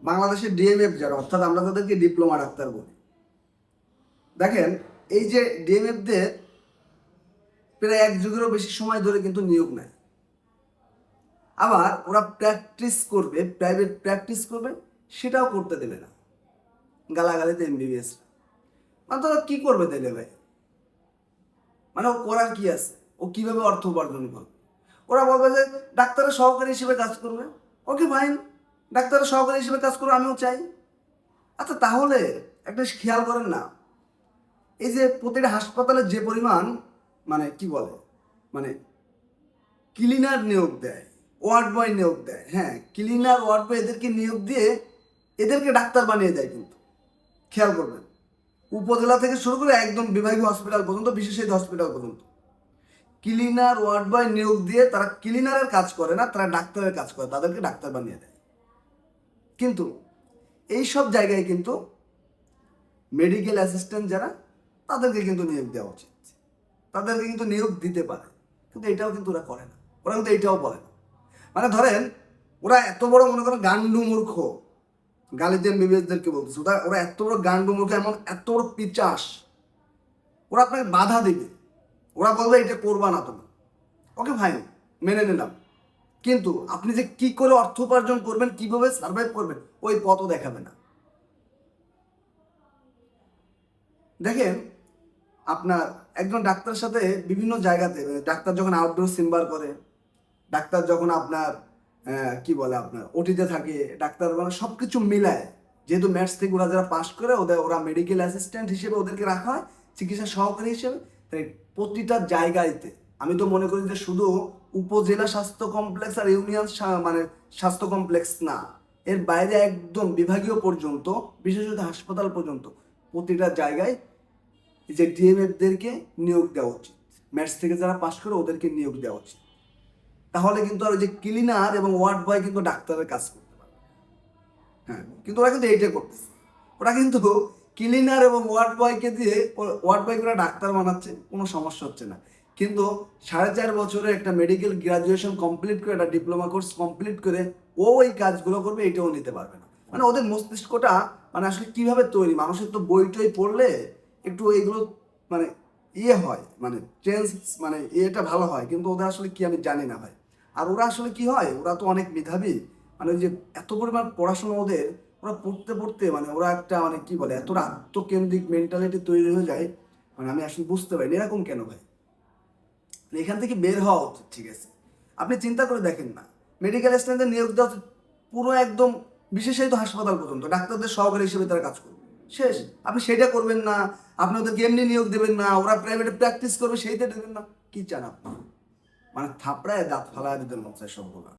বাংলাদেশের ডিএমএফ যারা, অর্থাৎ আমরা তাদেরকে ডিপ্লোমা ডাক্তার বলি। দেখেন, এই যে ডিএমএফদের প্রায় এক যুগেরও বেশি সময় ধরে কিন্তু নিয়োগ নেয়। আবার ওরা প্র্যাকটিস করবে, প্রাইভেট প্র্যাকটিস করবে, সেটাও করতে দেবে না গালাগালিতে এমবিবিএস। মানে তারা কী করবে তাইলে ভাই? মানে ও করার কি আছে? ও কিভাবে অর্থ উপার্জন করবে? ওরা বলবে যে ডাক্তারের সহকারী হিসেবে কাজ করবে। ওকে ফাইন, ডাক্তারের সহকারী হিসেবে কাজ করবে, আমিও চাই। আচ্ছা, তাহলে একটা খেয়াল করেন না, এই যে প্রতিটা হাসপাতালে যে পরিমাণ মানে কি বলে, মানে ক্লিনার নিয়োগ দেয়, ওয়ার্ড বয় নিয়োগ দেয়, হ্যাঁ ক্লিনার ওয়ার্ড বয় এদেরকে নিয়োগ দিয়ে এদেরকে ডাক্তার বানিয়ে দেয়। কিন্তু খেয়াল করবেন, উপজেলা থেকে শুরু করে একদম বিভাগীয় হসপিটাল পর্যন্ত, বিশেষায়িত হসপিটাল পর্যন্ত ক্লিনার ওয়ার্ড বয় নিয়োগ দিয়ে তারা ক্লিনারের কাজ করে না, তারা ডাক্তারের কাজ করে, তাদেরকে ডাক্তার বানিয়ে দেয়। কিন্তু এই সব জায়গায় কিন্তু মেডিকেল অ্যাসিস্ট্যান্ট যারা, তাদেরকে কিন্তু নিয়োগ দেওয়া উচিত, তাদেরকে কিন্তু নিয়োগ দিতে পারে। কিন্তু এটাও কিন্তু ওরা করে না, ওরা কিন্তু এইটাও বলে না। মানে ধরেন, ওরা এত বড়, মনে করেন গান্ডু মূর্খ, গালিদেন বিবেকদেরকে বলতেছে, ওরা এত বড় গান্ডু মূর্খ, এমন এত বড় পিচাস, ওরা আপনাকে বাধা দেবে, ওরা বলবে এটা করবা না তুমি। ওকে ফাইন, মেনে নিলাম। কিন্তু আপনি যে কি করে অর্থ উপার্জন করবেন, কিভাবে সার্ভাইভ করবেন, ওই পথও দেখাবে না। দেখেন, আপনার একজন ডাক্তারের সাথে বিভিন্ন জায়গাতে, ডাক্তার যখন আউটডোর চেম্বার করে, ডাক্তার যখন আপনার কি বলে আপনার ওটিতে থাকে, ডাক্তার মানে সব কিছু মিলায়, যেহেতু ম্যাথস থেকে ওরা যারা পাস করে, ওরা মেডিকেল অ্যাসিস্ট্যান্ট হিসেবে ওদেরকে রাখা হয়, চিকিৎসা সহকারী হিসেবে। তাই প্রতিটা জায়গাতে আমি তো মনে করি যে শুধু উপজেলা স্বাস্থ্য কমপ্লেক্স আর ইউনিয়ন মানে স্বাস্থ্য কমপ্লেক্স না, এর বাইরে একদম বিভাগীয় পর্যন্ত, বিশেষত হাসপাতাল পর্যন্ত প্রতিটা জায়গায় এই যে ডিএমএফদেরকে নিয়োগ দেওয়া উচিত। ম্যাথস থেকে যারা পাস করে ওদেরকে নিয়োগ দেওয়া উচিত। তাহলে কিন্তু আর ওই যে ক্লিনার এবং ওয়ার্ড বয় কিন্তু ডাক্তারের কাজ করতে পারবে। হ্যাঁ, কিন্তু ওরা কিন্তু এইটা করতেছে, ওরা কিন্তু ক্লিনার এবং ওয়ার্ড বয়কে দিয়ে, ওয়ার্ড বয়কে ওরা ডাক্তার বানাচ্ছে, কোনো সমস্যা হচ্ছে না। কিন্তু 4.5 বছরে একটা মেডিকেল গ্রাজুয়েশন কমপ্লিট করে, একটা ডিপ্লোমা কোর্স কমপ্লিট করে ও ওই কাজগুলো করবে, এটাও নিতে পারবে না। মানে ওদের মস্তিষ্কটা মানে আসলে কিভাবে তৈরি, মানুষের তো বই টই পড়লে একটু এইগুলো মানে হয়, মানে চেঞ্জ, মানে এটা ভালো হয়, কিন্তু ওদের আসলে কি আমি জানি না ভাই। আর ওরা আসলে কি হয়, ওরা তো অনেক মেধাবী, মানে ওই যে এত পরিমাণ পড়াশোনা ওদের, ওরা পড়তে পড়তে মানে ওরা একটা মানে কি বলে, এতটা আত্মকেন্দ্রিক মেন্টালিটি তৈরি হয়ে যায়, মানে আমি আসলে বুঝতে পারি এরকম কেন ভাই। এখান থেকে বের হওয়া উচিত, ঠিক আছে? আপনি চিন্তা করে দেখেন না, মেডিকেল স্টুডেন্টদের নিয়োগ দেওয়া পুরো একদম বিশেষায়িত হাসপাতাল পর্যন্ত, ডাক্তারদের সহকারী হিসেবে তারা কাজ করবে, শেষ। আপনি সেটা করবেন না, আপনি ওদেরকে এমনি নিয়োগ দেবেন না, ওরা প্রাইভেটে প্র্যাকটিস করবে সেইটা দেবেন না। কি চান আপনি? মানে থাপড়ায় দাঁত ফালায় দিতে মন চায় সবগুলো।